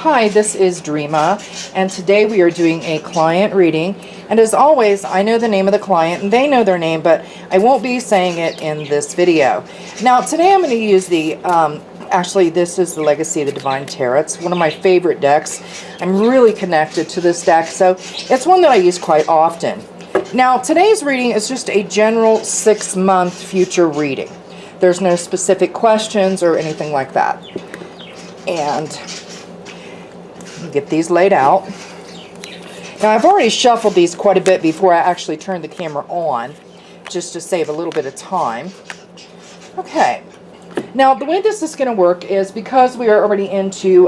Hi, this is Dreama, and today we are doing a client reading. And as always, I know the name of the client, and they know their name, but I won't be saying it in this video. Now, today I'm going to use the, actually, this is the Legacy of the Divine Tarot. It's one of my favorite decks. I'm really connected to this deck, so it's one that I use quite often. Now, today's reading is just a general 6-month future reading. There's no specific questions or anything like that. And get these laid out. Now, I've already shuffled these quite a bit before I actually turned the camera on, just to save a little bit of time. Okay. Now, the way this is going to work is because we are already into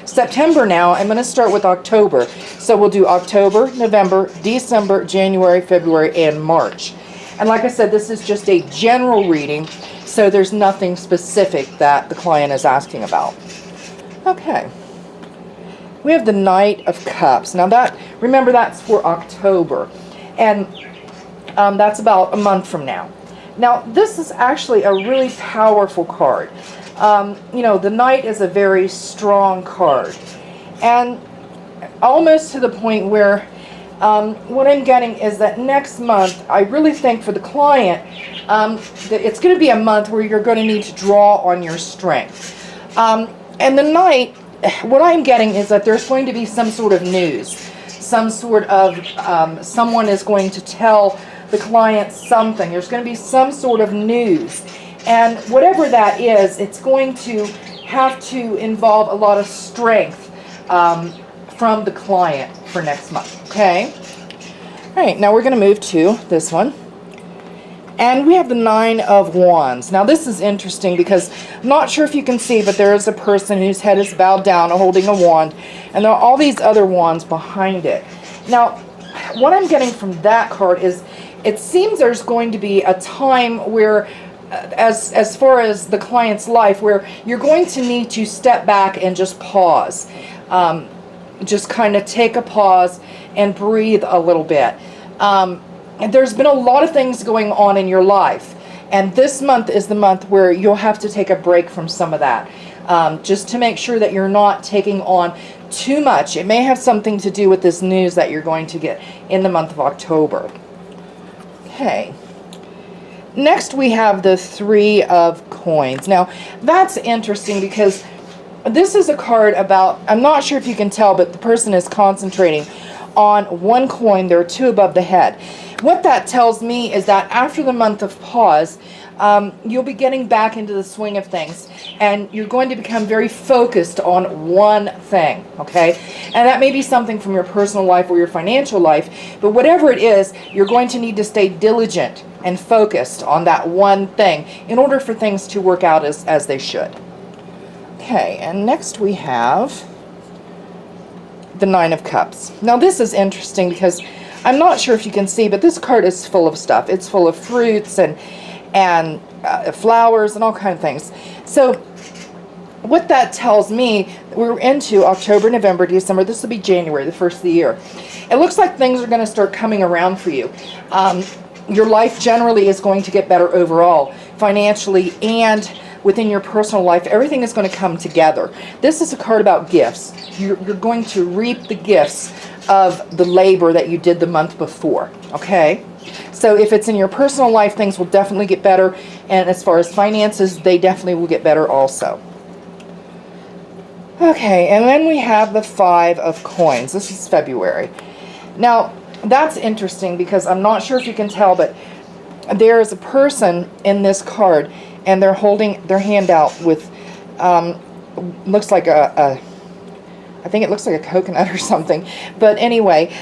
September now, I'm going to start with October. So we'll do October, November, December, January, February, and March. And like I said, this is just a general reading, so there's nothing specific that the client is asking about. Okay. We have the Knight of Cups. Now that, remember, that's for October. And that's about a month from now. Now, this is actually a really powerful card. You know, the Knight is a very strong card. And almost to the point where what I'm getting is that next month, I really think for the client, that it's going to be a month where you're going to need to draw on your strength. And the Knight, what I'm getting is that there's going to be some sort of news. Some sort of, someone is going to tell the client something. There's going to be some sort of news. And whatever that is, it's going to have to involve a lot of strength from the client for next month. Okay? All right, now we're going to move to this one. And we have the Nine of Wands. Now this is interesting because I'm not sure if you can see, but there is a person whose head is bowed down holding a wand, and there are all these other wands behind it. Now, what I'm getting from that card is it seems there's going to be a time where, as far as the client's life, where you're going to need to step back and just pause. Just kind of take a pause and breathe a little bit. And there's been a lot of things going on in your life, and this month is the month where you'll have to take a break from some of that, just to make sure that you're not taking on too much. It may have something to do with this news that you're going to get in the month of October. Okay. Next we have the Three of Coins. Now that's interesting because this is a card about, I'm not sure if you can tell, but the person is concentrating on one coin. There are two above the head. What that tells me is that after the month of pause, you'll be getting back into the swing of things, and you're going to become very focused on one thing, okay? And that may be something from your personal life or your financial life, but whatever it is, you're going to need to stay diligent and focused on that one thing in order for things to work out as they should. Okay, and next we have the Nine of Cups. Now this is interesting because I'm not sure if you can see, but this card is full of stuff. It's full of fruits and flowers and all kinds of things. So what that tells me, we're into October, November, December. This will be January, the first of the year. It looks like things are going to start coming around for you. Your life generally is going to get better overall, financially and within your personal life. Everything is going to come together. This is a card about gifts. You're going to reap the gifts of the labor that you did the month before, okay? So if it's in your personal life, things will definitely get better, and as far as finances, they definitely will get better also. Okay, and then we have the Five of Coins. This is February. Now, that's interesting because I'm not sure if you can tell, but there is a person in this card, and they're holding their hand out with, looks like I think it looks like a coconut or something. But anyway,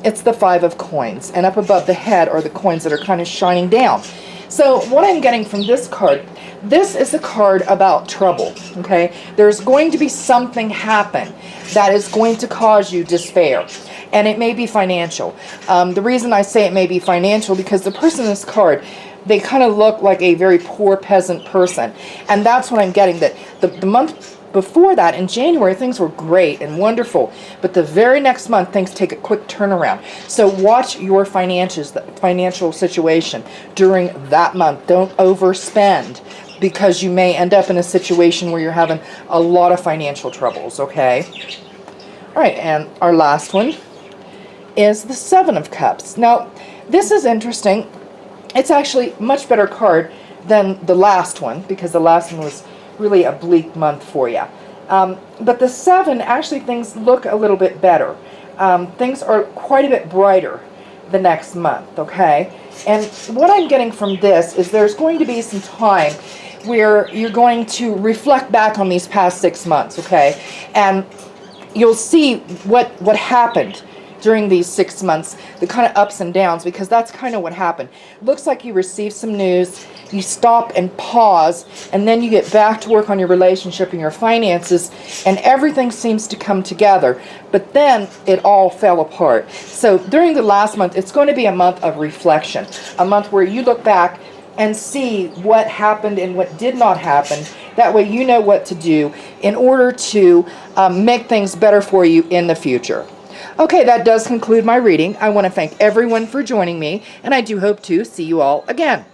it's the Five of Coins. And up above the head are the coins that are kind of shining down. So what I'm getting from this card, this is a card about trouble, okay? There's going to be something happen that is going to cause you despair. And it may be financial. The reason I say it may be financial because the person in this card, they kind of look like a very poor peasant person. And that's what I'm getting, that the month before that, in January, things were great and wonderful, but the very next month, things take a quick turnaround. So watch your finances, the financial situation during that month. Don't overspend. because you may end up in a situation where you're having a lot of financial troubles, okay? All right, and our last one is the Seven of Cups. Now, this is interesting. It's actually a much better card than the last one, because the last one was really a bleak month for you. But the Seven, actually things look a little bit better. Things are quite a bit brighter the next month, okay? And what I'm getting from this is there's going to be some time where you're going to reflect back on these past 6 months, okay? And you'll see what happened during these 6 months, the kind of ups and downs, because that's kind of what happened. Looks like you received some news, you stop and pause, and then you get back to work on your relationship and your finances, and everything seems to come together. But then it all fell apart. So during the last month, it's going to be a month of reflection, a month where you look back and see what happened and what did not happen. That way you know what to do in order to make things better for you in the future. Okay, that does conclude my reading. I want to thank everyone for joining me, and I do hope to see you all again.